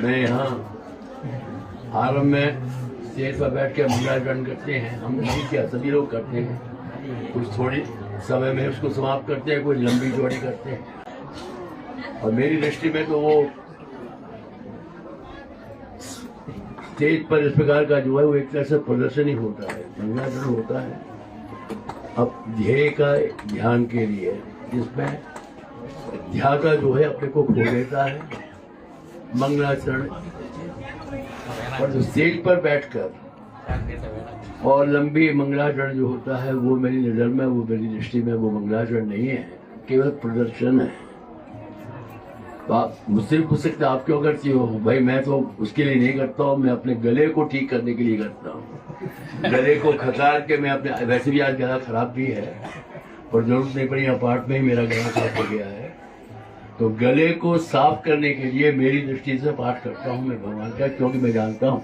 मैं यहाँ आरंभ में स्टेज पर बैठ के मंगलाचरण करते हैं, हम नहीं किया, सभी लोग करते हैं। कुछ थोड़ी समय में उसको समाप्त करते हैं, कुछ लंबी चौड़ी करते हैं। और मेरी दृष्टि में तो वो स्टेज पर इस प्रकार का जो है वो एक तरह से प्रदर्शन ही होता है, मंगलाचरण होता है अब ध्येय का ध्यान के लिए, जिसमें ध्याता जो है अपने को खो देता है। मंगलाचरण और जो स्टेज पर बैठकर और लंबी मंगलाचरण जो होता है वो मेरी नज़र में, वो मेरी दृष्टि में वो मंगलाचरण नहीं है, केवल प्रदर्शन है। आप मुझसे पूछ सकते आप क्यों करती हो? भाई मैं तो उसके लिए नहीं करता हूँ, मैं अपने गले को ठीक करने के लिए करता हूँ। गले को खकार के मैं अपने, वैसे भी आज गला खराब भी है और जरूरत नहीं पड़ी, पार्ट में ही मेरा गला खराब हो गया है, तो गले को साफ करने के लिए मेरी दृष्टि से पाठ करता हूँ मैं भगवान का, क्योंकि मैं जानता हूँ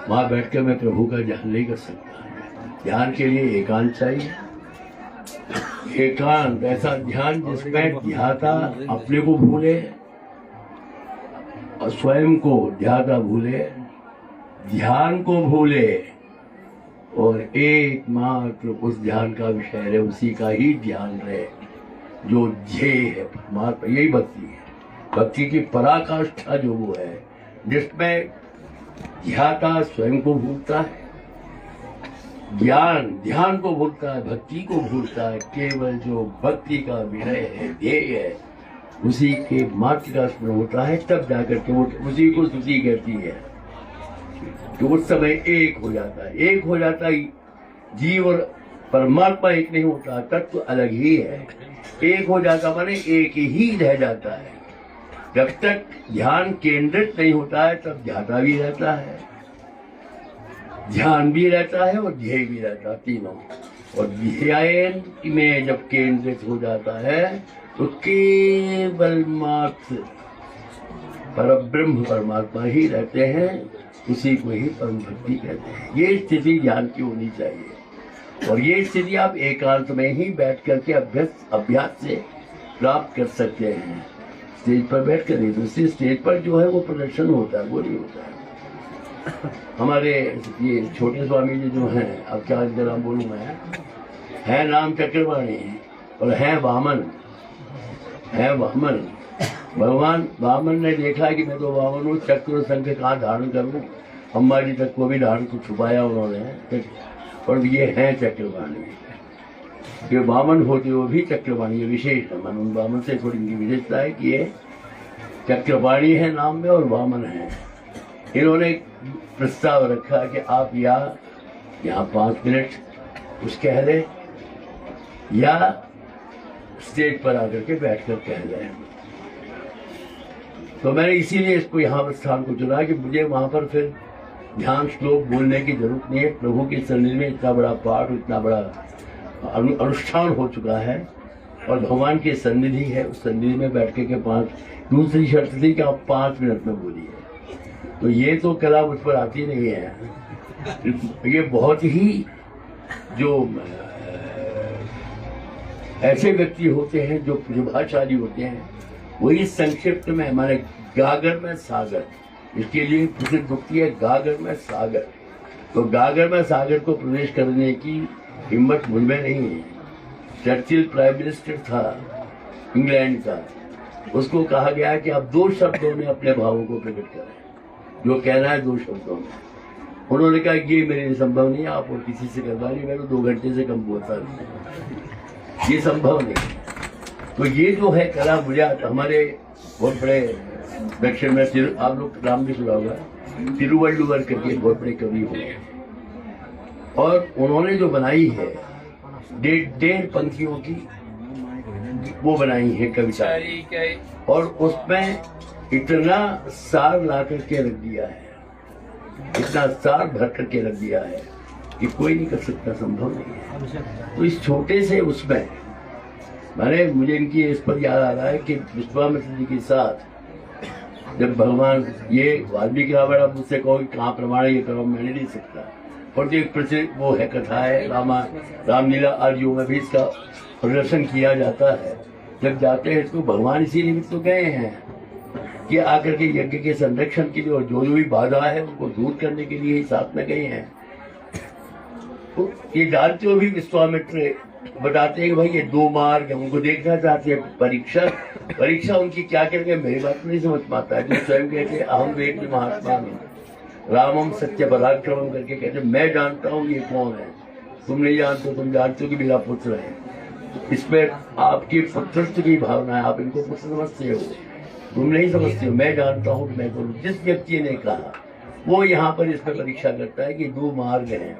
वहां बैठकर मैं प्रभु का ध्यान नहीं कर सकता। ध्यान के लिए एकांत चाहिए, एकांत ऐसा ध्यान जिसमें ध्याता अपने को भूले और स्वयं को ध्याता भूले, ध्यान को भूले और एकमात्र उस ध्यान का विषय रहे, उसी का ही ध्यान रहे जो ध्येय है परमात्मा। यही भक्ति है, भक्ति की पराकाष्ठा जो वो है जिसमें ध्याता स्वयं को भूलता है, ज्ञान ध्यान को भूलता है, भक्ति को भूलता है। केवल जो भक्ति का विषय है, ध्येय है, उसी के मात्र का स्मरण होता है, तब जाकर के वो उसी को स्तुति कहती है। तो उस समय एक हो जाता है, एक हो जाता है। जीव और परमात्मा एक नहीं होता, तत्व तो अलग ही है। एक हो जाता माने एक ही रह जाता है। जब तक ध्यान केंद्रित नहीं होता है तब ध्याता भी रहता है, ध्यान भी रहता है और ध्येय भी रहता है, तीनों। और ध्यान में जब केंद्रित हो जाता है तो केवल मात्र परब्रह्म परमात्मा ही रहते हैं, उसी को ही परम भक्ति कहते हैं। ये स्थिति ज्ञान की होनी चाहिए और ये स्थिति आप एकांत में ही बैठ करके अभ्यास से प्राप्त कर सकते हैं। स्टेज पर बैठ कर नहीं, दूसरी स्टेज पर जो है वो प्रदर्शन होता है, वो नहीं होता है। हमारे ये छोटे स्वामी जी जो हैं, अब क्या इनका नाम बोलूँ मैं, है नाम चक्रवाणी और है वामन, है वामन। भगवान वामन ने देखा कि मैं तो वामन हूँ, चक्र और शंख कहाँ धारण करूँ, अम्बा जी तक को भी धारण को छुपाया उन्होंने, और ये है चक्रवाणी। ये वामन होते हुए भी चक्रवाणी विशेष है, उन वामन से थोड़ी इनकी विशेषता है कि ये चक्रवाणी है नाम में और वामन है। इन्होंने प्रस्ताव रखा कि आप यहाँ 5 मिनट कुछ कह लें या स्टेज पर आकर के बैठ कर कह लें। तो मैंने इसीलिए इसको यहाँ पर स्थान को चुना कि मुझे वहाँ पर फिर ध्यान श्लोक बोलने की जरूरत नहीं है। प्रभु की सन्निधि में इतना बड़ा पाठ, इतना बड़ा अनुष्ठान हो चुका है और भगवान की सन्निधि है, उस सन्निधि में बैठ के 5, दूसरी शर्त थी कि आप 5 मिनट में बोलिए। तो ये तो कला मुझ पर आती नहीं है। ये बहुत ही जो ऐसे व्यक्ति होते हैं जो प्रतिभाशाली होते हैं, वही संक्षिप्त में हमारे गागर में सागर, इसके लिए प्रसिद्ध उक्ति है गागर में सागर। तो गागर में सागर को प्रवेश करने की हिम्मत मुझ में नहीं है। चर्चिल प्राइम मिनिस्टर था इंग्लैंड का, उसको कहा गया कि आप 2 शब्दों में अपने भावों को प्रकट करें, जो कहना है 2 शब्दों में। उन्होंने कहा ये मेरे लिए संभव नहीं है, आप और किसी से करवा नहीं, मैं तो 2 घंटे से कम बोलता नहीं, ये संभव नहीं। तो ये जो है कला मुझे हमारे बहुत बड़े दक्षिण में, आप लोग नाम भी सुना होगा, तिरुवल्लुवर करके बहुत बड़े कवि हुए और उन्होंने जो बनाई है 1.5 पंक्तियों की वो बनाई है कविता, और उसमें इतना सार ला करके रख दिया है, इतना सार भर करके रख दिया है कि कोई नहीं कर सकता, संभव नहीं है। तो इस छोटे से उसमें मुझे इनकी इस पर याद आ रहा है कि विश्वामित्र जी के साथ जब भगवान, ये वाल्मीकि रामायण, आप मुझसे कहो कि कहाँ प्रमाण है, ये प्रमाण मैं नहीं सकता, और जो एक प्रसिद्ध वो है कथा है रामलीला आदियों में भी इसका प्रदर्शन किया जाता है। जब जाते हैं तो भगवान इसी निमित्त तो गए हैं, कि आकर के यज्ञ के संरक्षण के लिए और जो भी बाधा है उनको दूर करने के लिए ही साथ में गए हैं। तो ये जानते हो भी विश्वामित्र बताते हैं कि भाई ये दो मार्ग है, उनको देखना चाहते हैं। परीक्षा उनकी क्या करेंगे, मेरी बात नहीं समझ पाता है। जो स्वयं कहते हैं अहम वेद महात्मा रामम सत्य पराक्रमम करके कहते मैं जानता हूँ ये कौन है, तुम नहीं जानते, तुम जानते हो कि मेरा पुत्र है। इसमें आपकी पुत्रत्व की भावना है, आप इनको पुत्र समझते हो, तुम नहीं समझते हो, मैं जानता हूँ। मैं तो जिस व्यक्ति ने कहा वो यहाँ पर इस पर परीक्षा करता है कि दो मार्ग हैं,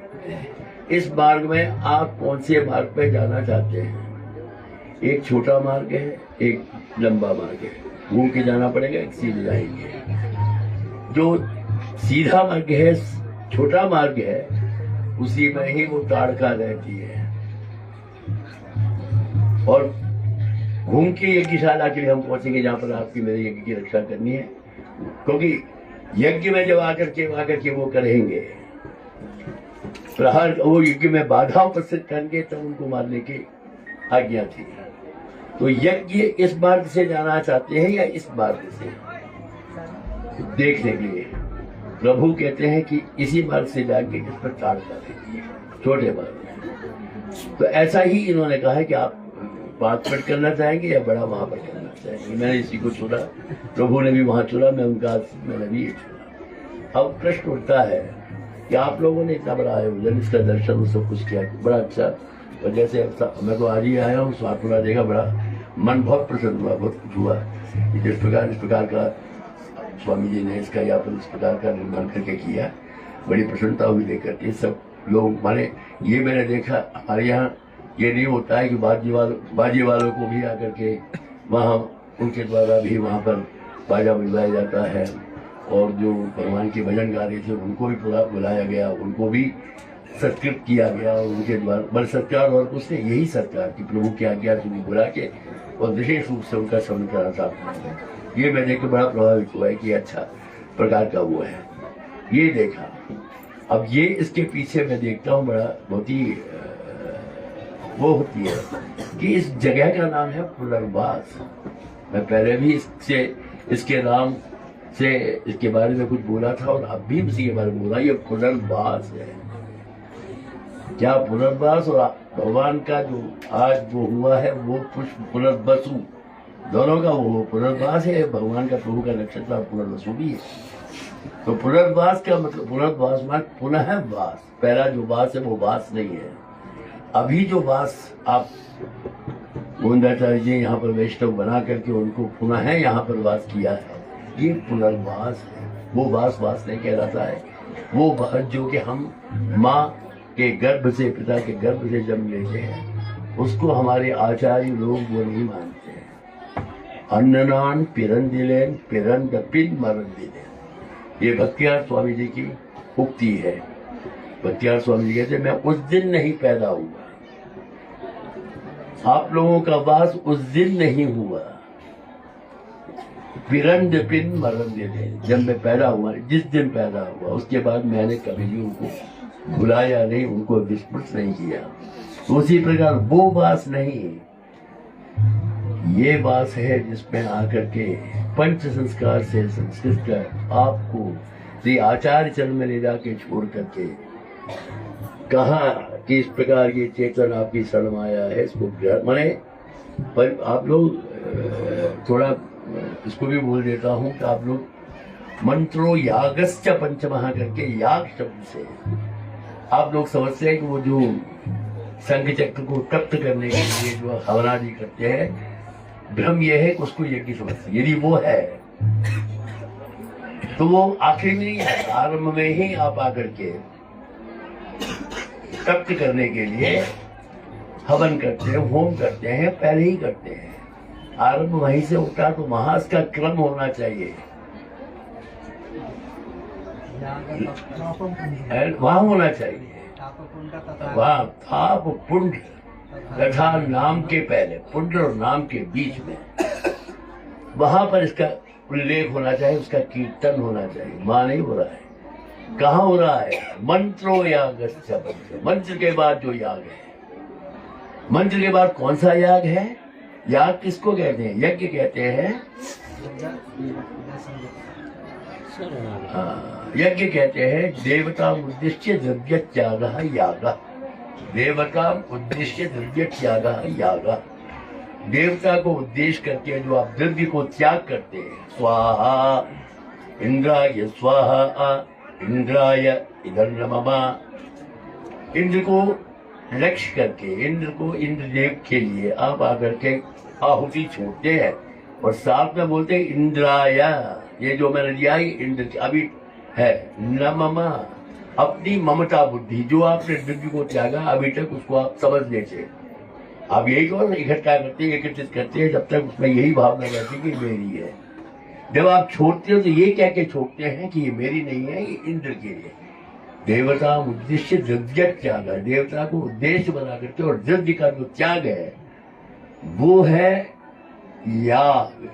इस मार्ग में आप कौन से मार्ग पे जाना चाहते हैं। एक छोटा मार्ग है, एक लंबा मार्ग है, घूम के जाना पड़ेगा, एक सीधे जाएंगे। जो सीधा मार्ग है, छोटा मार्ग है, उसी में ही वो ताड़का रहती है। और घूम के यज्ञशाला के लिए हम पहुंचेंगे जहां पर आपकी मेरे यज्ञ की रक्षा करनी है, क्योंकि यज्ञ में जब आकर के वो करेंगे प्रहार, वो यज्ञ में बाधा उपस्थित करेंगे तब उनको मारने की आज्ञा थी। तो यज्ञ इस मार्ग से जाना चाहते हैं या इस मार्ग से, देखने के लिए प्रभु कहते हैं कि इसी मार्ग से जाके इस पर ताड़ कर छोटे मार्ग में। तो ऐसा ही इन्होंने कहा है कि आप पार्टमेंट करना चाहेंगे या बड़ा वहां पर करना चाहेंगे। मैंने इसी को चुना, प्रभु ने भी वहां चुना, मैंने भी ये चुना। अब प्रश्न उठता है कि आप लोगों ने इतना बड़ा आयोजन, इसका दर्शन सब कुछ किया, बड़ा अच्छा। और जैसे मैं तो आज ही आया हूँ, स्वात्मना देखा, बड़ा मन बहुत प्रसन्न हुआ, बहुत कुछ हुआ। जिस प्रकार का स्वामी जी ने इसका यहाँ पर इस प्रकार का निर्माण करके किया, बड़ी प्रसन्नता हुई लेकर के। सब लोग माने ये मैंने देखा, हमारे यहाँ ये नहीं होता है कि बाजी वालों को भी आकर के वहाँ उनके द्वारा भी वहाँ पर बाजा बजवाया जाता है। और जो भगवान के भजन गा रहे थे उनको भी बुलाया गया, उनको भी सत्कृत किया गया उनके द्वारा। बल सत्कार और कुछ नहीं, यही सत्कार की प्रभु की आज्ञा से बुला के और विशेष रूप से उनका श्रवण करना चाहता हूँ। ये मैं देख के बड़ा प्रभावित हुआ है कि अच्छा प्रकार का वो है, ये देखा। अब ये इसके पीछे मैं देखता हूँ बड़ा बहुत ही वो होती है कि इस जगह का नाम है पुनर्वास। मैं पहले भी इसके नाम से इसके बारे में कुछ बोला था और अब भी उसी के बारे में बोला। ये पुनर्वास है। क्या पुनर्वास और भगवान का जो आज वो हुआ है वो पुष्प पुनर्वसु, दोनों का वो पुनर्वास है। भगवान का प्रभु का नक्षत्र पुनर्वसु भी है। तो पुनर्वास का मतलब पुनर्वास मान पुनः वास। पहला जो वास है वो वास नहीं है। अभी जो वास आप गोविंदाचार्य जी यहाँ पर वैष्णव बना करके उनको पुनः यहाँ पर वास किया है, ये पुनर्वास है। वो वास नहीं कहलाता है। वो वास जो कि हम माँ के गर्भ से, पिता के गर्भ से जन्म लेते हैं, उसको हमारे आचार्य लोग वो नहीं मानते हैं। अन्ननान पिरंदिलेन पिरंद पिन मरंदिलेन, ये भक्तियार स्वामी जी की उक्ति है। भक्तियार स्वामी जी कहते मैं उस दिन नहीं पैदा हुआ, आप लोगों का वास उस दिन नहीं हुआ। पिरंद पिन मरंदिलेन, जब मैं पैदा हुआ, जिस दिन पैदा हुआ उसके बाद मैंने कभी भी उनको भुलाया नहीं, उनको विस्मृत नहीं किया। तो उसी प्रकार वो वास नहीं, ये वास है जिसमें आकर के पंच संस्कार से संस्कृत कर आपको श्री आचार्य चरण में ले जाके छोड़ करके कहा कि इस प्रकार ये चेतन आपकी शरण आया है, इसको माने। पर आप लोग थोड़ा इसको भी बोल देता हूँ कि आप लोग मंत्रो यागश्च पंचमहा करके याग शब्द से आप लोग समझते हैं कि वो जो शंख चक्र को तप्त करने के लिए जो हवनादि करते हैं, भ्रम यह है कि उसको यज्ञ समझते। यदि वो है तो वो आखिर में नहीं है, आरंभ में ही आप आकर के तप्त करने के लिए हवन करते हैं, होम करते हैं, पहले ही करते हैं। आरंभ वहीं से उठा तो महास का क्रम होना चाहिए, वहां होना चाहिए। वहां ताप पुंड तथा नाम के पहले, पुंड और नाम के बीच में, वहां पर इसका उल्लेख होना चाहिए, उसका कीर्तन होना चाहिए। वहां नहीं हो रहा है। कहाँ हो रहा है? मंत्रो याग, मंत्र के बाद जो याग है। मंत्र के बाद कौन सा याग है? याग किसको कहते हैं? यज्ञ कहते हैं। यज्ञ कहते हैं देवता उद्देश्य द्रव्य त्याग याग। देवता उद्देश्य द्रव्य त्याग याग। देवता को उद्देश्य करके जो आप द्रव्य को त्याग करते हैं, स्वाहा इंद्राय स्वाहा इंद्राय इधर नमः, इंद्र को लक्ष्य करके, इंद्र को इंद्रदेव के लिए आप आकर के आहुति छोड़ते हैं और साथ में बोलते हैं इंद्राय, ये जो मैंने दिया है इंद्र अभी है, नमः, अपनी ममता बुद्धि जो आपने द्रव्य को त्यागा अभी तक उसको आप समझ लेते, आप यही को इकट्ठा करते हैं, एकत्रित करते हैं, जब तक उसमें यही भावना रहती है कि मेरी है। जब आप छोड़ते हो तो ये कह के छोड़ते हैं कि ये मेरी नहीं है, ये इंद्र के लिए। देवता उद्देश्य द्रव्य त्याग, देवता को उद्देश्य बना करके और द्रव्य का जो त्याग है वो है याग।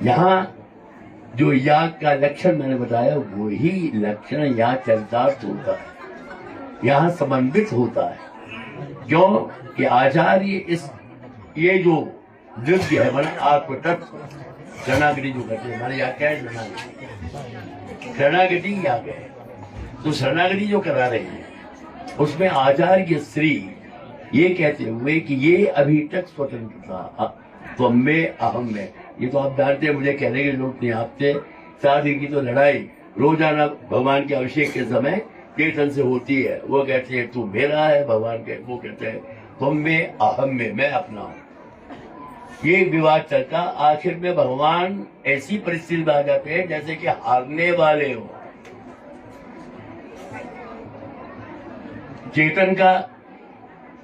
यहाँ जो याग का लक्षण मैंने बताया वही लक्षण यहाँ चरितार्थ होता है, यहाँ समन्वित होता है। क्यों कि आचार्य इस ये जो द्रव्य है मैंने आत्म तत्व शरणागति जो करते हैं, हमारे याग क्या है? शरणागति। शरणागति याग है। तो शरणागति जो करा रहे हैं उसमें आचार्य श्री ये कहते हुए कि ये अभी तक स्वतंत्र था, तुम में अहम में। ये तो आप जानते हैं, मुझे कहने के लोग नहीं आपसे, शादी की तो लड़ाई रोजाना भगवान के अभिषेक के समय कीर्तन से होती है। वो कहते हैं तू मेरा है, भगवान के वो कहते हैं तुम में अहम में, मैं अपना हूं। ये विवाद चलता, आखिर में भगवान ऐसी परिस्थिति में आ जाते हैं जैसे कि हारने वाले हो। चेतन का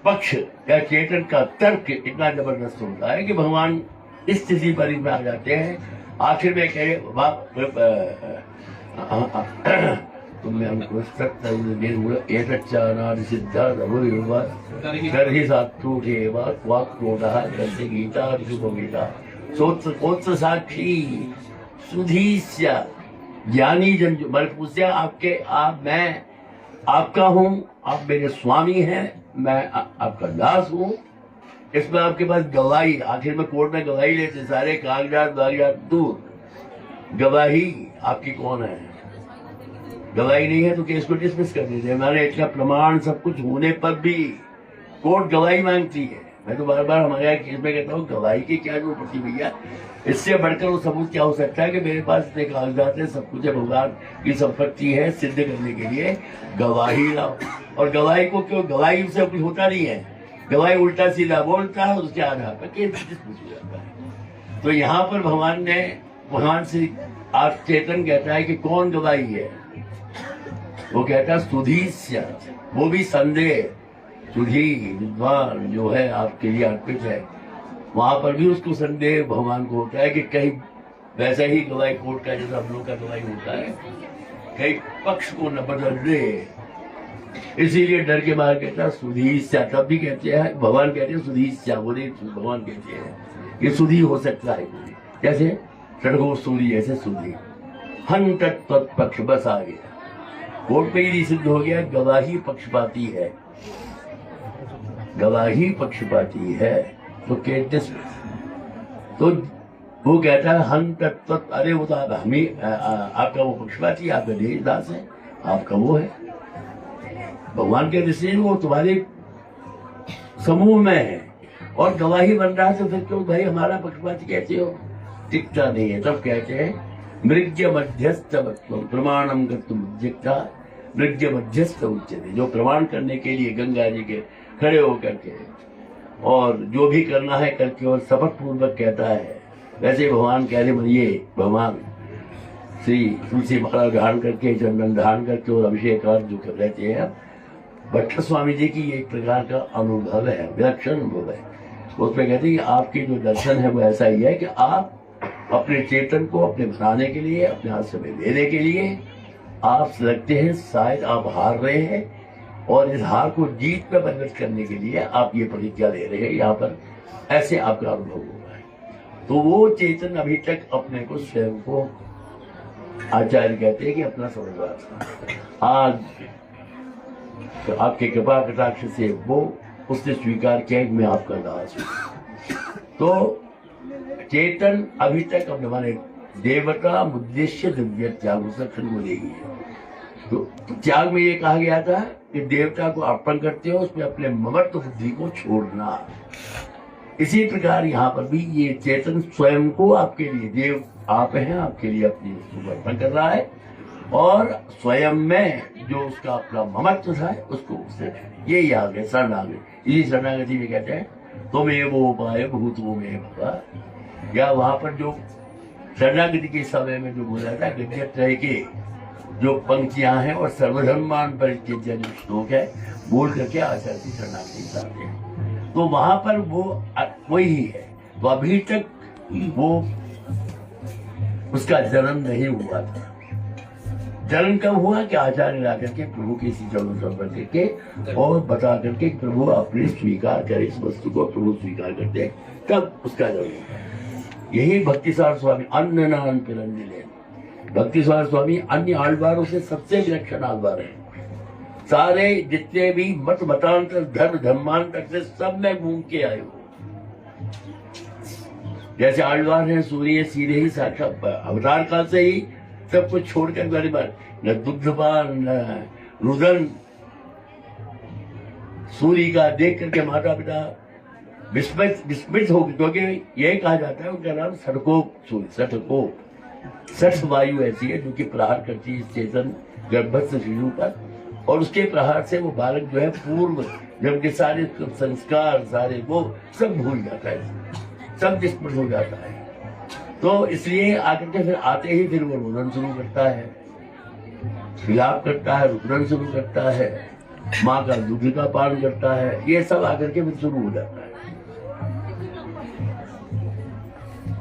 पक्ष या चेतन का तर्क इतना जबरदस्त होता है कि भगवान इस स्थिति पर में आ जाते हैं। आखिर में कहे तुमने हमको सत्य गीता साक्षी सुधीस्य ज्ञानी जन जो मैंने पूछा आपके आप मैं आपका हूँ, आप मेरे स्वामी हैं, मैं आपका दास हूँ। इसमें आपके पास गवाही, आखिर में कोर्ट में गवाही लेते, सारे कागजात दूर, गवाही आपकी कौन है? गवाही नहीं है तो केस को डिसमिस कर देते हैं। हमारे इतना प्रमाण सब कुछ होने पर भी कोर्ट गवाही मांगती है। मैं तो बार बार हमारे केस में कहता हूँ गवाही की क्या जरूरत पड़ती भैया, इससे बढ़कर वो सबूत क्या हो सकता है कि मेरे पास इतने कागजात है, सब कुछ है, भगवान की संपत्ति है, सिद्ध करने के लिए गवाही लाओ। और गवाही को क्यों, गवाही से कुछ होता नहीं है, गवाही उल्टा सीधा बोलता है, उसके आधार पर केस डिसमिस हो जाता है। तो यहाँ पर भगवान से आप चेतन कहता है कि कौन गवाही है? वो कहता है सुधीस्य, वो भी संदेह, सुधी विद्वान जो है आपके लिए अर्पित है, वहां पर भी उसको संदेह भगवान को होता है कि कहीं वैसा ही गवाही कोर्ट का जैसा हम लोग का गवाही होता है, कहीं पक्ष को न बदल दे, इसीलिए डर के मार कहता है सुधीस्य। तब भी कहते हैं भगवान कहते हैं सुधीस्य, बोले भगवान कहते हैं ये सुधी हो सकता है, जैसे सड़को सूरी ऐसे सुधी हन तत्पक्ष बस आ गया। कोर्ट में ही सिद्ध हो गया गवाही पक्षपाती है, गवाही पक्षपाती है। तो कहते तो वो कहता है हम तत्व, अरे वो तो आप हम ही आपका वो पक्षपाती, आपका देशदास है, आपका वो है भगवान के दृष्टि वो तुम्हारे समूह में है और गवाही बन रहा है, तो फिर क्यों भाई हमारा पक्षपाती कहते हो? टिकता नहीं है। तब कहते हैं मृग्य मध्यस्थ प्रमाणम गत्ता, मृग्य मध्यस्थ उच्चते, जो प्रमाण करने के लिए गंगा जी के खड़े होकर के और जो भी करना है करके और शपथ पूर्वक कहता है, वैसे भगवान कह रहे ये भगवान श्री तुलसी माला धारण करके, चंदन धारण करके और अभिषेक जो कर रहते हैं। भट्ट स्वामी जी की एक प्रकार का अनुभव है, विलक्षण अनुभव है। उसमें कहते हैं कि आपके जो दर्शन है वो ऐसा ही है कि आप अपने चेतन को अपने बनाने के लिए, अपने हाथ से देने के लिए आप लगते हैं शायद आप हार रहे हैं और इस हार को जीत में परिणत करने के लिए आप ये प्रतिज्ञा ले रहे हैं। यहाँ पर ऐसे आपका अनुभव हुआ है। तो वो चेतन अभी तक अपने को स्वयं को आचार्य कहते हैं कि अपना समझ रहा था। आज तो आपके कृपा कटाक्ष से वो उसने स्वीकार किया कि मैं आपका दास हूँ। तो चेतन अभी तक अपने माने देवता उद्देश्य दिव्य त्याग को देगी। तो त्याग में ये कहा गया था कि देवता को अर्पण करते हो उसमें अपने ममत्व बुद्धि को छोड़ना। इसी प्रकार यहाँ पर भी ये चेतन स्वयं को आपके लिए, देव आप हैं, आपके लिए अपनी वस्तु को अर्पण कर रहा है और स्वयं में जो उसका अपना ममत्व था उसको उससे ये याद है शरणागति। इसी शरणागति में कहते हैं तुम्हें वो पाए भूत वो में भवा। या वहां पर जो शरणागति के समय में जो बोला था गद्य त्रय के जो पंक्तियां हैं और सर्वधर्मान परित्यज्य जो श्लोक है बोल करके आचार्य की शरणागति चाहते हैं। तो वहां पर वो वही है। तो अभी तक वो उसका जन्म नहीं हुआ था। जन्म कब हुआ कि आचार्य ला करके प्रभु के इसी चरणों संपर्क करके और बता करके प्रभु अपने स्वीकार करे इस वस्तु को, प्रभु स्वीकार करते हैं तब उसका जन्म हुआ। यही भक्तिसार स्वामी अन्य नान पिरंजिले। भक्तिसार स्वामी अन्य आलवारों से सबसे विलक्षण आलवार है। सारे जितने भी मत मतांतर धर्म धर्मांतर से सब में घूम के आए हो। जैसे आलवार है सूर्य सीधे ही साक्षात अवतार काल से ही सब कुछ छोड़कर बारी बार न दुग्धपान न रुदन सूर्य का देख करके माता पिता विस्मित हो गए, क्योंकि यही कहा जाता है उनका नाम सटकोप सूर्य सटकोप। सठ वायु ऐसी है जो कि प्रहार करती है चेतन गर्भस्थ शिशु पर और उसके प्रहार से वो बालक जो है पूर्व जब के सारे संस्कार सारे वो सब भूल जाता है, सब विस्मृत हो जाता है। तो इसलिए आकर के फिर आते ही फिर वो रोदन शुरू करता है, विलाप करता है, रुदन शुरू करता है, माँ का दूध का पान करता है, ये सब आकर के फिर शुरू हो जाता है।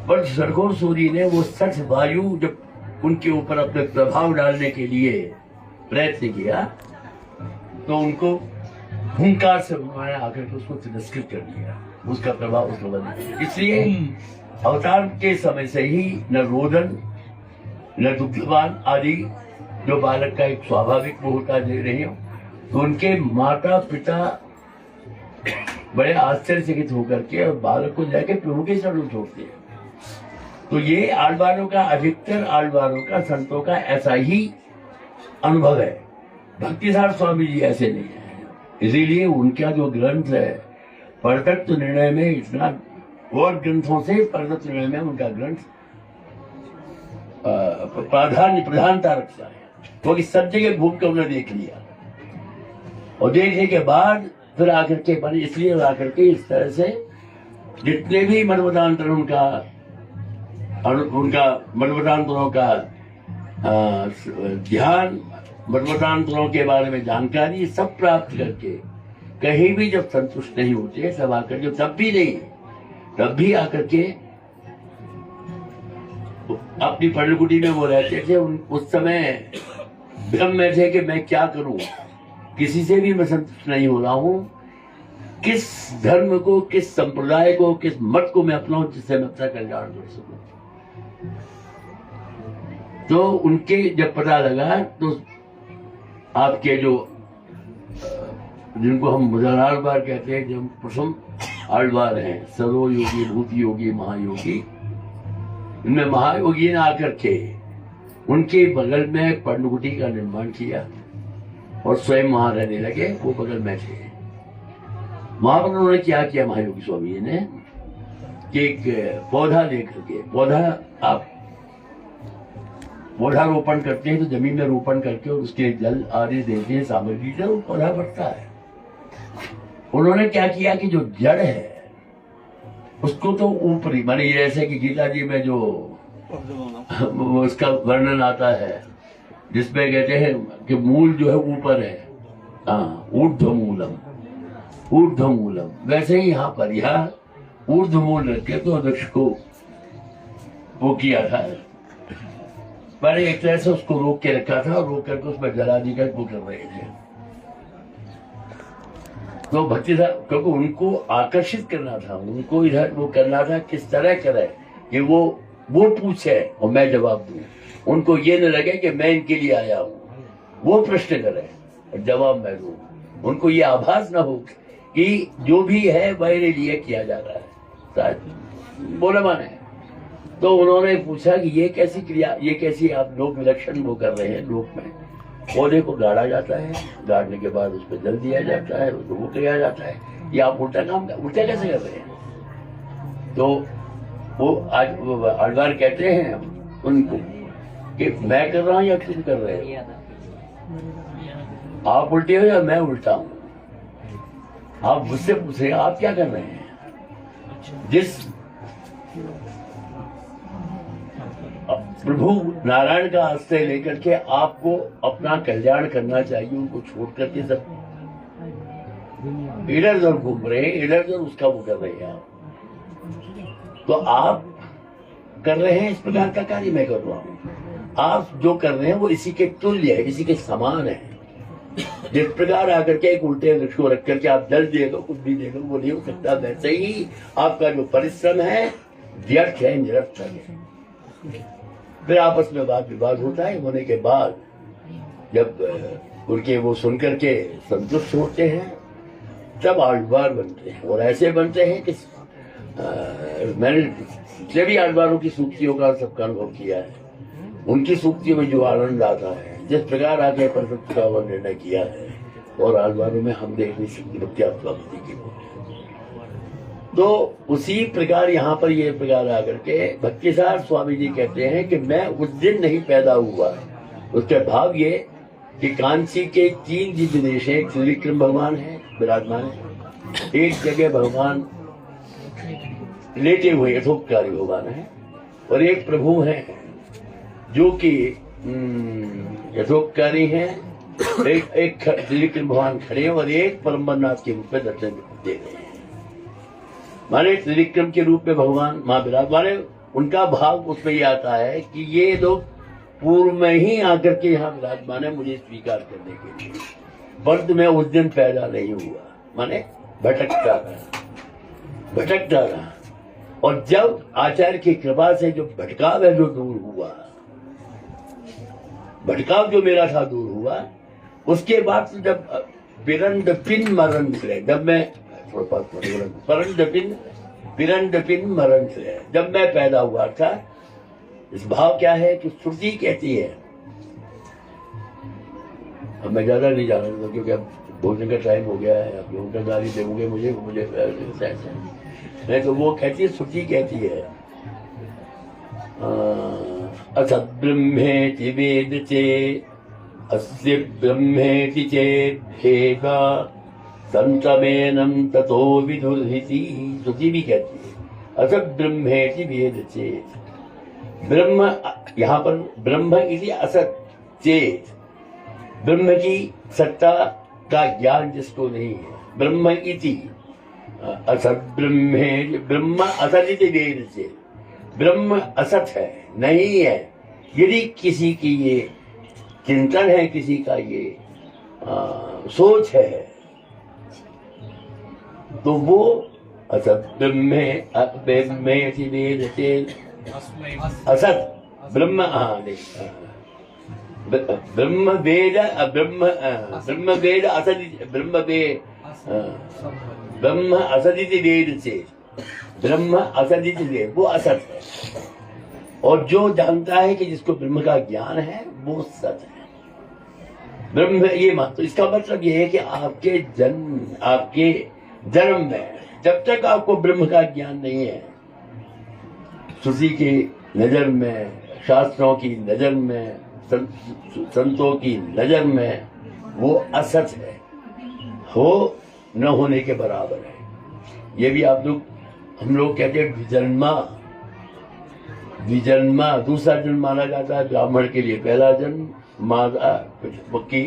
पर सरगोर सूर्य ने वो 60 वायु जब उनके ऊपर अपने प्रभाव डालने के लिए प्रयत्न किया तो उनको हुंकार से उन्होंने आकर के उसको तिरस्कृत कर दिया, उसका प्रभाव उसको बदल। इसलिए अवतार के समय से ही न रोदन न दुग्धवान आदि जो बालक का एक स्वाभाविक वो होता दे रहे हो, तो उनके माता पिता बड़े आश्चर्यचकित होकर के और बालक को जाके प्रभु के शरण छोड़ते हैं। तो ये आलवारों का, अधिकतर आलवारों का, संतों का ऐसा ही अनुभव है। भक्तिसार स्वामी जी ऐसे नहीं है। इसीलिए उनका जो ग्रंथ है परतत्व निर्णय में इतना, और ग्रंथों से परतत्व निर्णय में उनका ग्रंथ प्रधानता रखता है, क्योंकि सब जगह घूम कर उन्होंने देख लिया और देखने के बाद फिर आकर के बने। इसलिए आकर के इस तरह से जितने भी मनमतांतर उनका मनमतांतरों का ध्यान, मनमतांतरों के बारे में जानकारी सब प्राप्त करके कहीं भी जब संतुष्ट नहीं होते तब आकर के, तब भी नहीं, तब भी आकर के अपनी पर्णकुटी में वो रहते थे। उस समय भ्रम में थे कि मैं क्या करूं, किसी से भी मैं संतुष्ट नहीं हो रहा हूं, किस धर्म को, किस संप्रदाय को, किस मत को मैं अपनाऊं जिससे मैं अपना कल्याण कर सकूं। तो उनके जब पता लगा तो आपके जो जिनको हम मुजर आलवार कहते हैं, जो प्रथम आलवार हैं, सर्व योगी भूत योगी महायोगी, इनमें महायोगी ने आकर के उनके बगल में पर्णकुटी का निर्माण किया और स्वयं वहां रहने लगे। वो बगल में थे। वहां पर उन्होंने क्या किया महायोगी स्वामी जी ने कि एक पौधा लेकर के, पौधा रोपण करते हैं तो जमीन में रोपण करके और उसके जल आदि देते हैं, सामग्री से वो पौधा बढ़ता है। उन्होंने क्या किया कि जो जड़ है उसको तो ऊपरी, माने जैसे कि गीता जी में जो उसका वर्णन आता है जिसमें कहते हैं कि मूल जो है ऊपर है, हाँ, ऊर्ध्वमूलम, वैसे ही यहाँ पर ऊर्ध्वमूल रख के तो वृक्ष को वो किया था, पर एक तरह से उसको रोक के रखा था और रोक करके उसमें जलादि का वो कर रहे थे। तो भक्ति साहब, क्योंकि उनको आकर्षित करना था, उनको इधर वो करना था, किस तरह करे कि वो पूछे और मैं जवाब दूं, उनको ये न लगे कि मैं इनके लिए आया हूं, वो प्रश्न करे और जवाब मैं दूं, उनको ये आभास न हो कि जो भी है मेरे लिए किया जा रहा है। बोले माने। तो उन्होंने पूछा कि ये कैसी क्रिया, ये कैसी आप लोग विलक्षण वो कर रहे हैं। लोक में पौधे को गाड़ा जाता है, गाड़ने के बाद उस पर जल दिया जाता है, उसको वो किया जाता है, ये आप उल्टा उल्टा कैसे कर रहे हैं। तो वो आज आडवार कहते हैं उनको कि मैं कर रहा हूं या तुम कर रहे हो, आप उल्टे हो या मैं उल्टा हूं। आप मुझसे पूछ रहे हैं आप क्या कर रहे हैं। जिस प्रभु नारायण का आश्रय लेकर के आपको अपना कल्याण करना चाहिए, उनको छोड़ करके सब इधर उधर घूम रहे हैं, इधर उधर उसका वो कर रहे हैं आप। तो आप कर रहे हैं इस प्रकार का कार्य मैं कर रहा हूं। आप जो कर रहे हैं वो इसी के तुल्य है, इसी के समान है। जिस प्रकार आकर के एक उल्टे वृक्ष को रख करके आप जल दे दो, कुछ भी दे दो, वो नहीं हो सकता। वैसे ही आपका जो परिश्रम है व्यर्थ है, निरर्थक है। फिर आपस में वाद विवाद होता है। होने के बाद जब उनके वो सुनकर के संतुष्ट होते हैं तब आडवार बनते हैं। और ऐसे बनते हैं कि मैंने जितने भी आडवारों की सूक्तियों का सबका अनुभव किया है, उनकी सूक्तियों में जो आनंद आता है, जिस प्रकार आगे परफेक्ट का वो निर्णय किया है, और आडवारों में हम देख नहीं सकते भक्ति की। तो उसी प्रकार यहाँ पर ये प्रकार आकर के भक्तिसार स्वामी जी कहते हैं कि मैं उस दिन नहीं पैदा हुआ। उसके भाव ये कि कांची के 3 दिव्य देश हैं। त्रिविक्रम भगवान है विराजमान है, एक जगह भगवान लेटे हुए यथोपकारी भगवान है, और एक प्रभु है जो कि यथोपकारी हैं। एक त्रिविक्रम भगवान खड़े हैं और एक परमनाथ के रूप में दर्शन दे रहे हैं। माने त्रिविक्रम के रूप में भगवान माँ विराजमान है। उनका भाव उसमें ये आता है कि ये लोग पूर्व में ही आकर के यहाँ विराजमान है मुझे स्वीकार करने के लिए, परंतु मैं उस दिन पैदा नहीं हुआ। माने भटकता रहा। और जब आचार्य की कृपा से जो भटकाव है जो दूर हुआ, भटकाव जो मेरा था दूर हुआ, उसके बाद जब बिरंड पिन मरण से, जब मैं पिन मरण से जब मैं पैदा हुआ था, इस भाव क्या है कि श्रुति कहती है। अब मैं ज्यादा नहीं जा रहा क्योंकि अब भोजन का टाइम हो गया है, अब लोगों का गाली देंगे मुझे नहीं। तो वो कहती है, श्रुति कहती है असद ब्रह्मेति वेद चेत् अस्य ब्रह्मेति चेत् भेदा संतमेनम ततो विदुर्हिति। श्रुति भी कहती है असद ब्रह्मेति वेद चेत्। ब्रह्म यहाँ पर ब्रह्म इति असत चेत, ब्रह्म की सत्ता का ज्ञान जिसको नहीं है, ब्रह्म इति असत ब्रह्मे, ब्रह्म असत इति वेद से, ब्रह्म असत है नहीं है। यदि किसी की ये चिंतन है, किसी का ये सोच है, तो वो असत ब्रह्मे वेद से असत ब्रह्म ब्रह्म वेद असत ब्रह्म असदिति वेद से, ब्रह्म असदिति वेद, वो असत है। और जो जानता है कि जिसको ब्रह्म का ज्ञान है वो सत है। ब्रह्म ये मान, तो इसका मतलब ये है कि आपके जन्म में जब तक आपको ब्रह्म का ज्ञान नहीं है, श्रुति की नजर में, शास्त्रों की नजर में, संतों की नजर में वो असत है, हो न होने के बराबर है। ये भी हम लोग कहते हैं द्विजन्मा, दूसरा जन्म माना जाता है ब्राह्मण के लिए। पहला जन्म माता की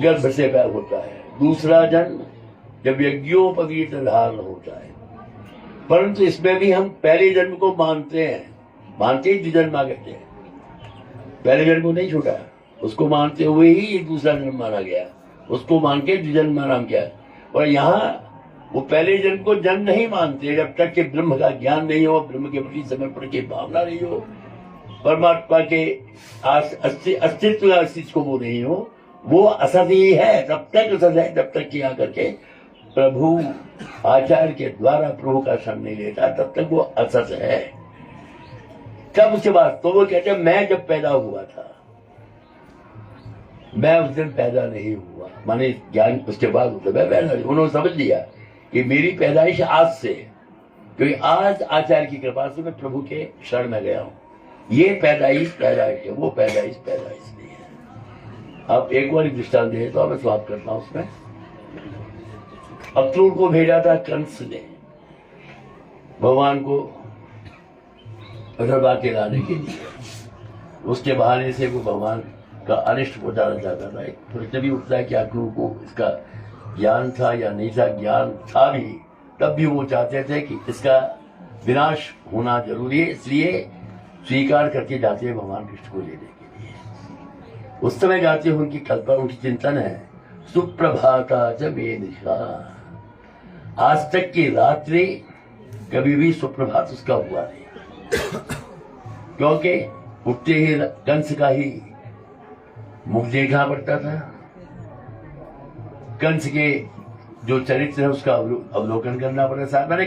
गर्भ से पैदा होता है, दूसरा जन्म जब यज्ञोपवीत धारण होता है। परंतु इसमें भी हम पहले जन्म को मानते ही द्विजन्मा कहते हैं। पहले जन्म को नहीं छूटा, उसको मानते हुए ही ये दूसरा जन्म माना गया, उसको मान के द्विजन्मा नाम किया। और यहाँ वो पहले जन्म को जन्म नहीं मानते जब तक कि ब्रह्म का ज्ञान नहीं हो, ब्रह्म के प्रति समर्पण की भावना नहीं हो, परमात्मा के अस्तित्व का अस्तित्व को वो नहीं हो, वो असत ही है। तब तक असत है जब तक कि आकर के प्रभु आचार्य के द्वारा प्रभु का शरण नहीं लेता तब तक वो असत है। तब उसके बाद तो वो कहते हैं मैं जब पैदा हुआ था, मैं उस दिन पैदा नहीं हुआ, माने ज्ञान उसके बाद मैं पैदा नहीं। उन्होंने समझ लिया कि मेरी पैदाइश आज से, क्योंकि आज आचार्य की कृपा से मैं प्रभु के शरण में गया हूं। ये पैदाइश है, वो पैदाइश नहीं है। अब एक बार दृष्टांत दे तो मैं समाप्त करता हूं उसमें। अक्रूर को भेजा था कंस ने भगवान को उधरवा के लाने के लिए, उसके बहाने से वो भगवान का अनिष्ट पहुंचाना चाहता था। एक प्रश्न भी उठता है कि अक्रूर को इसका ज्ञान था या नहीं था। ज्ञान था भी, तब भी वो चाहते थे कि इसका विनाश होना जरूरी है, इसलिए स्वीकार करके जाते हैं भगवान कृष्ण को लेने के लिए। उस समय जाते हैं, उनकी कल्पना, उनकी चिंतन है सुप्रभाता च मे निशा। आज तक की रात्रि कभी भी सुप्रभात उसका हुआ नहीं, क्योंकि उठते ही कंस का ही मुख देखना पड़ता था। कंस के जो चरित्र है उसका अवलोकन करना पड़ता था। मैंने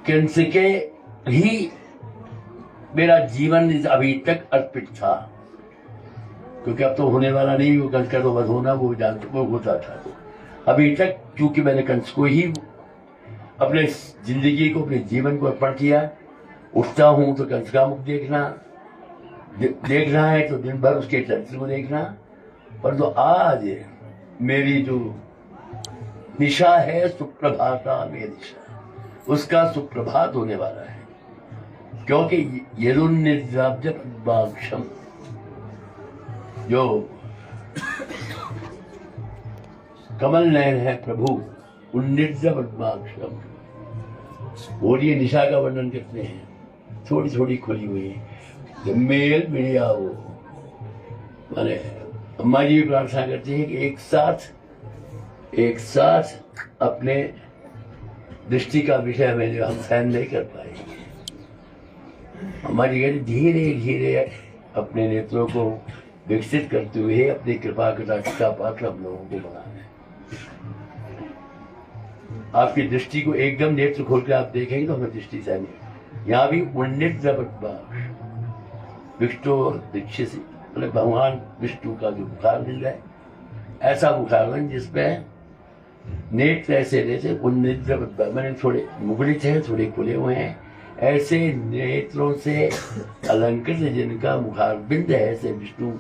कंस के ही मेरा जीवन अभी तक अर्पित था, क्योंकि अब तो होने वाला नहीं, वो कंस का तो वध होना वो होता था। तो अभी तक क्योंकि मैंने कंस को ही अपने जिंदगी को, अपने जीवन को अर्पण किया, उठता हूं तो कंस का मुख देखना है तो दिन भर उसके चरित्र को देखना। पर तो आज मेरी जो निशा है सुप्रभाता में निशा, उसका सुप्रभात होने वाला है, क्योंकि यदुन्निद्राब्ज पद्माक्षम, जो कमल नयन है प्रभु उन्निद्र पद्माक्षम, और ये निशा का वर्णन करते हैं, थोड़ी थोड़ी खुली हुई है। जब मेल मिलिया वो, माने अम्मा जी भी प्रार्थना करती है कि एक साथ अपने दृष्टि का विषय हमें हम सहन नहीं कर पाएंगे। अम्मा जी कहती धीरे धीरे अपने नेत्रों को विकसित करते हुए अपनी कृपा कटाक्ष का पात्र हम लोगों को बनाए। आपकी दृष्टि को एकदम नेत्र खोल कर आप देखेंगे तो हमें दृष्टि सहन, यहाँ भी विष्णु दीक्षित, मतलब भगवान विष्णु का जो बुखार मिल रहा है, ऐसा बुखार बन जिसमें नेत्र ऐसे जैसे उन्निद्र, मैंने थोड़े मुगलित हैं, थोड़े खुले हुए हैं, ऐसे नेत्रों से अलंकृत जिनका मुखार बिंद है, ऐसे विष्णु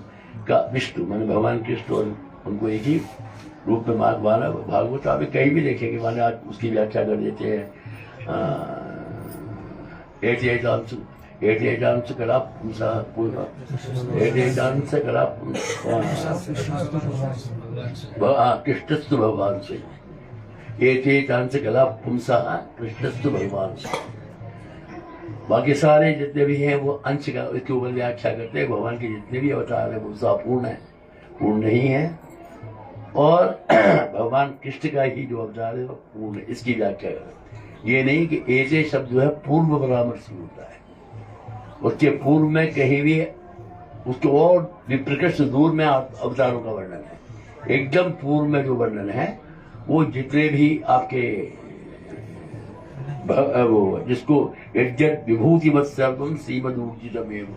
मैंने भगवान कृष्ण, और उनको एक ही रूप में माना। भागवत आप कहीं भी देखेंगे, माने आज उसकी व्याख्या कर देते हैं कृष्णस्तु भगवान से, कला पुंसा कृष्णस्तु भगवान से। बाकी सारे जितने भी हैं वो अंश का इसके ऊपर व्याख्या करते हैं। भगवान के जितने भी अवतार है वो सब पूर्ण है, पूर्ण नहीं है, और भगवान कृष्ण का ही जो अवतार है वो पूर्ण है, इसकी व्याख्या करते। ये नहीं कि ऐसे शब्द जो है पूर्व परामर्शी होता है, उसके पूर्व में कहीं भी उसके और विप्रकृष्ट दूर में अवतारों का वर्णन है। एकदम पूर्व में जो वर्णन है वो जितने भी आपके वो जिसको यज्ञ विभूति मत्सर्वम श्रीमदूर्जितमेव,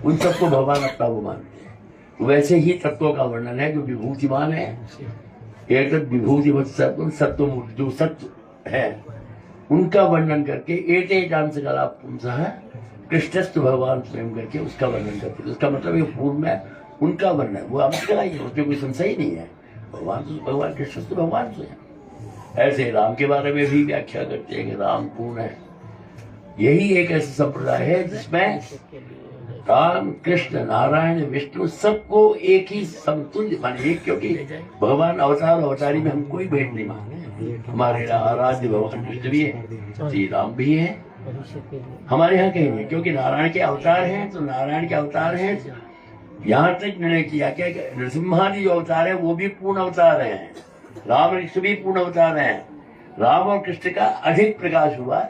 उन सबको भगवान अपना वो मानते हैं। वैसे ही तत्वों का वर्णन है जो विभूतिमान है, एक विभूति मत्सर्वम सत्वमूर्ति, जो सत्य है उनका वर्णन करके एते जान से कला पुंसः कृष्णस्तु भगवान स्वयं करके उसका वर्णन करते। उसका मतलब ये पूर्व में उनका वर्णन, वो अंश का ही है, उसमें कोई संशय ही नहीं है। भगवान कृष्णस्तु भगवान स्वयं। ऐसे राम के बारे में भी व्याख्या करते हैं कि राम पूर्ण है। यही एक ऐसा संप्रदाय है जिसमें राम कृष्ण नारायण विष्णु सबको एक ही समतुल्य माने, एक, क्योंकि भगवान अवतार अवतारी में हम कोई भेद नहीं मानते। हमारे आराध्य भगवान कृष्ण भी है, श्री राम भी है, हमारे यहाँ कहीं नहीं, क्योंकि नारायण के अवतार हैं तो नारायण के अवतार हैं। यहाँ तक निर्णय किया क्या नरसिम्हादि जो अवतार है वो भी पूर्ण अवतार हैं, राम कृष्ण भी पूर्ण अवतार हैं। राम और कृष्ण का अधिक प्रकाश हुआ।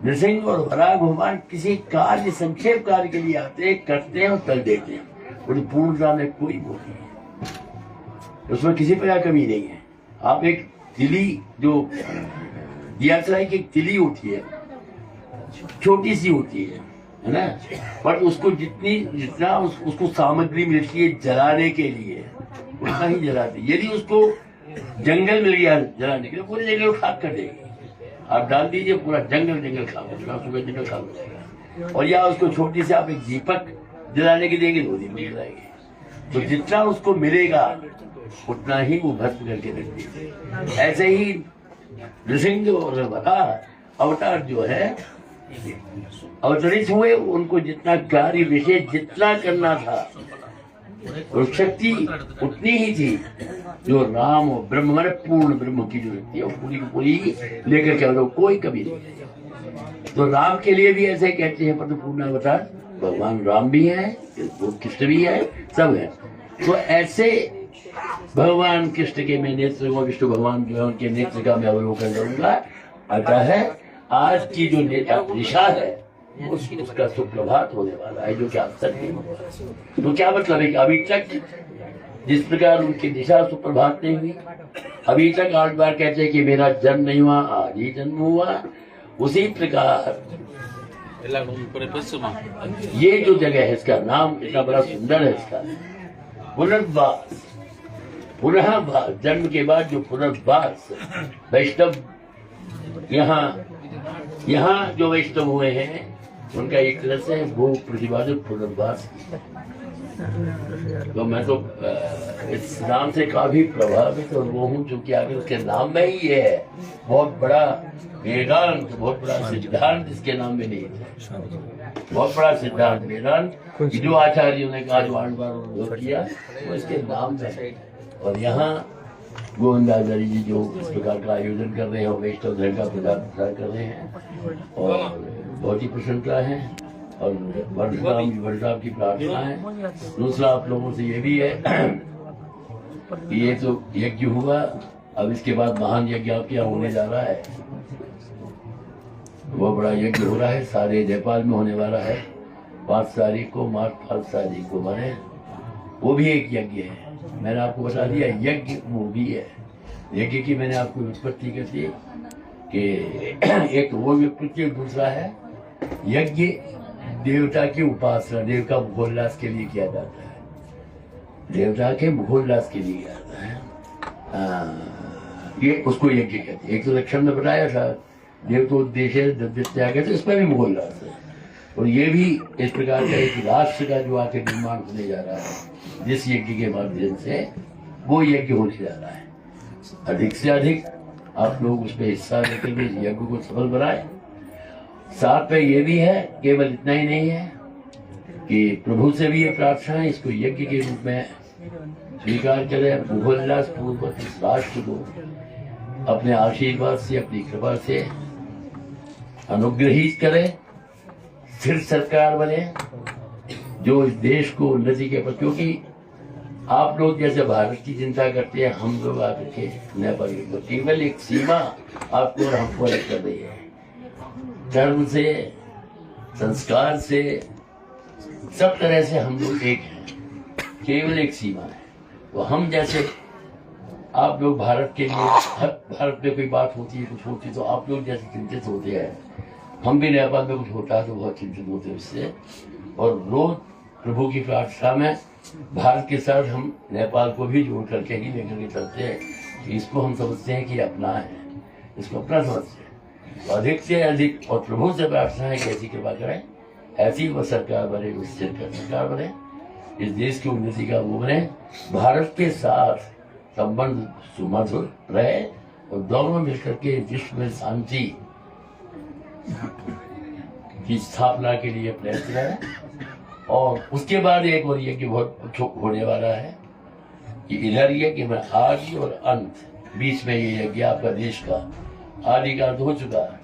नृसिंह और वराह भगवान किसी कार्य संक्षेप कार्य के लिए आते हैं, करते हैं और चल देते हैं, और पूर्णता में कोई वो नहीं है। उसमें किसी प्रकार कमी नहीं है। आप एक तिली जो दिया चलाई की एक तिली होती है, छोटी सी होती है ना, पर उसको जितना उसको सामग्री मिलती है जलाने के लिए उतना ही जलाते। यदि उसको जंगल मिल गया जलाने के लिए, पूरे जंगल खाक कर देगी। आप डाल दीजिए, पूरा जंगल खाक सुबह जंगल खाक हो जाएगा। और या उसको छोटी से आप एक दीपक जलाने की देंगे, 2 दिन में जलाएंगे। तो जितना उसको मिलेगा उतना ही वो भस्म करके रख दीजिए। ऐसे ही नृसिंह और अवतार जो है अवतरित हुए, उनको जितना कार्य विशेष जितना करना था और शक्ति उतनी ही थी जो राम और ब्रह्म माने पूर्ण ब्रह्म की जो शक्ति है वो पूरी की पूरी लेकर के आओ, कोई कमी नहीं। तो राम के लिए भी ऐसे कहते हैं पर पूर्ण अवतार भगवान राम भी है, कृष्ण भी है, सब है। तो ऐसे भगवान कृष्ण के मैं नेत्र को, विष्णु भगवान जो है उनके नेत्र का मैं अवलोकन करूंगा। अतः है आज की जो दिशा है उसका सुप्रभात होने वाला है, जो कि आप सत्य होगा। तो क्या मतलब है कि अभी तक जिस प्रकार उनकी दिशा सुप्रभात नहीं हुई, अभी तक 8 बार कहते हैं कि मेरा जन्म नहीं हुआ, आज ही जन्म हुआ, उसी प्रकार ये जो जगह है इसका नाम इतना बड़ा सुंदर है, इसका पुनर्वास, पुनः जन्म के बाद जो पुनर्वास वैष्णव यहाँ जो वैष्णव हुए हैं उनका एक तरह से वो प्रतिपादन पुनर्वास। तो मैं तो इस नाम से काफी प्रभावित और वो हूँ, क्योंकि आगे उसके नाम में ही ये है बहुत बड़ा वेदांत, बहुत बड़ा सिद्धांत इसके नाम में नहीं है। बहुत बड़ा सिद्धांत वेदांत जो आचार्यों ने कहा, जो 8 बार किया, वो इसके नाम में है। और यहाँ गोविंदाचार्य जी जो इस प्रकार का आयोजन कर रहे हैं, वैष्णव धर्म का प्रचार कर रहे हैं और बहुत ही प्रसन्नता है और वर्षराम की प्रार्थना है। दूसरा आप लोगों से ये भी है कि ये तो यज्ञ हुआ, अब इसके बाद महान यज्ञ आपके यहाँ होने जा रहा है। वो बड़ा यज्ञ हो रहा है, सारे नेपाल में होने वाला है। 5 तारीख को, मार्च 5 तारीख को माने, वो भी एक यज्ञ है। मैंने आपको बता दिया यज्ञ वो भी है। यज्ञ की मैंने आपको उत्पत्ति कर दी कि एक वो व्युत्पत्ति, दूसरा है यज्ञ देवता की उपासना, देव का मुखोल्लास के लिए किया जाता है, देवता के मुखोल्लास के लिए किया जाता है। ये उसको यज्ञ कहते हैं। एक तो लक्षण में बताया था देव तो उद्देश्य त्याग है, तो इसमें भी मुखोल्लास है। और ये भी इस प्रकार का एक राष्ट्र का जो आके निर्माण होने जा रहा है जिस यज्ञ के माध्यम से, वो यज्ञ होने जा रहा है। अधिक से अधिक आप लोग उसमें हिस्सा लेकर के यज्ञ को सफल बनाए। साथ में ये भी है, केवल इतना ही नहीं है कि प्रभु से भी ये प्रार्थना है, इसको यज्ञ के रूप में स्वीकार करें, मुखोल्लास पूर्वक इस राष्ट्र को अपने आशीर्वाद से, अपनी कृपा से अनुग्रहित करें, स्थिर सरकार बने जो इस देश को उन्नति के पर, क्योंकि आप लोग जैसे भारत की चिंता करते हैं, हम लोग आपके नेपाल को केवल एक सीमा आपको और हमको अलग कर रही है। धर्म से, संस्कार से, सब तरह से हम लोग एक हैं, केवल एक सीमा है। तो हम जैसे आप लोग भारत के लिए, भारत में कोई बात होती है, कुछ होती है, तो आप लोग जैसे चिंतित होते हैं, हम भी नेपाल में कुछ होता है तो बहुत चिंतित होते हैं उससे। और रोज प्रभु की प्रार्थना में भारत के साथ हम नेपाल को भी जोड़ करके ही लेकर के चलते हैं। इसको हम समझते हैं कि अपना है, इसको अपना समझते हैं। तो अधिक से अधिक और प्रभु से प्रार्थना है कि ऐसी कृपा करें, ऐसी वो सरकार बने, वो स्थिर सरकार बने, इस देश की उन्नति का वो बने, भारत के साथ संबंध सुमधुर रहे और दोनों मिलकर के विश्व में शांति की स्थापना के लिए प्रयत्न करें। और उसके बाद एक और यज्ञ बहुत होने वाला है कि इधर यज्ञ में आदि और अंत, बीच में ये यज्ञ आपका देश का आदि का हो चुका है,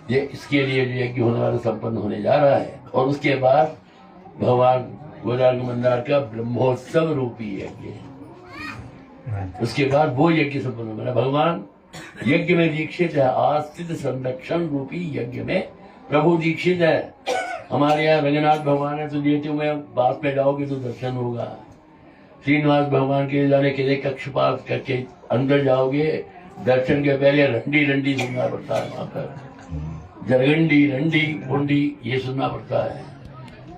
ये इसके लिए जो यज्ञ होने वाला संपन्न होने जा रहा है। और उसके बाद भगवान गोदार्ग मंदार का ब्रह्मोत्सव रूपी यज्ञ, उसके बाद वो यज्ञ संपन्न होगा। भगवान यज्ञ में दीक्षित है, आस्थित संरक्षण रूपी यज्ञ में प्रभु दीक्षित है। हमारे यहाँ रंगनाथ भगवान है, तो लेते हुए बात में जाओगे तो दर्शन होगा, श्रीनिवास भगवान के जाने के लिए कक्षपात करके अंदर जाओगे, दर्शन के पहले रंडी रंडी सुनना पड़ता है। वहां पर जरगंडी रंडी कुंडी ये सुनना पड़ता है।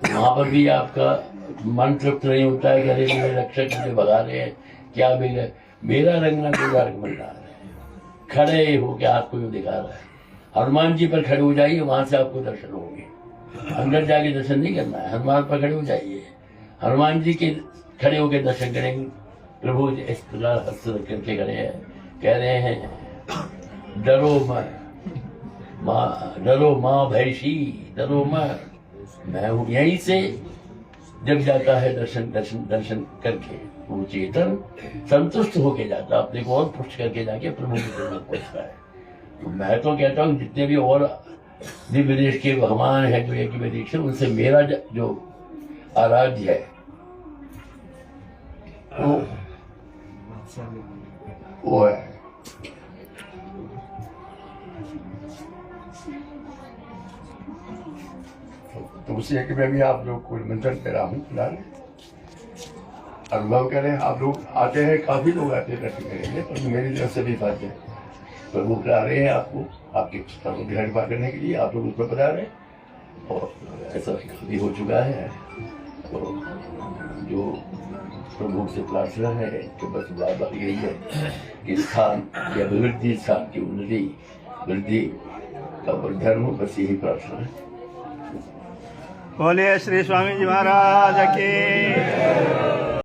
वहां पर भी आपका मन तृप्त नहीं होता है कि अरे मेरे रक्षक मुझे भगा रहे हैं, क्या मेरा रंगना कोई रंग बन रहा है। खड़े होके आपको यूं दिखा रहा है। हनुमान जी पर खड़े हो जाइए, वहां से आपको दर्शन होंगे। अंदर जाके दर्शन नहीं करना है, हनुमान पर खड़े हो जाइए, हनुमान जी के खड़े होकर दर्शन करेंगे। प्रभु इस प्रकार हस्त करके खड़े हैं, कह रहे हैं डरो माँ भैसी, डरो मैं हूं। यहीं से जब जाता है दर्शन करके वो चेतन संतुष्ट होके जाता, अपने को और पुष्ट करके जाके प्रभु की तरफ पहुंचता है। तो मैं तो कहता हूँ जितने भी और दिव्य देश के भगवान है जो एक देश है, उनसे मेरा जो आराध्य है वो है तो उसी कि मैं भी आप लोग को निमंत्रण दे रहा हूँ। फिलहाल अनुभव करें, आप लोग आते हैं, काफी लोग आते हैं दर्शन करेंगे, पर मेरी तरफ से भी बात है प्रभु बुला रहे हैं आपको, आपके कृपा करने के लिए। आप लोग उसमें बता रहे हैं और ऐसा भी हो चुका है। तो जो प्रभु से प्रार्थना है कि बस बात यही है कि स्थान की अभिवृद्धि, स्थान की उन्नति वृद्धि का वर्धन हो, बस यही प्रार्थना है। बोलिए श्री स्वामी जी महाराज की।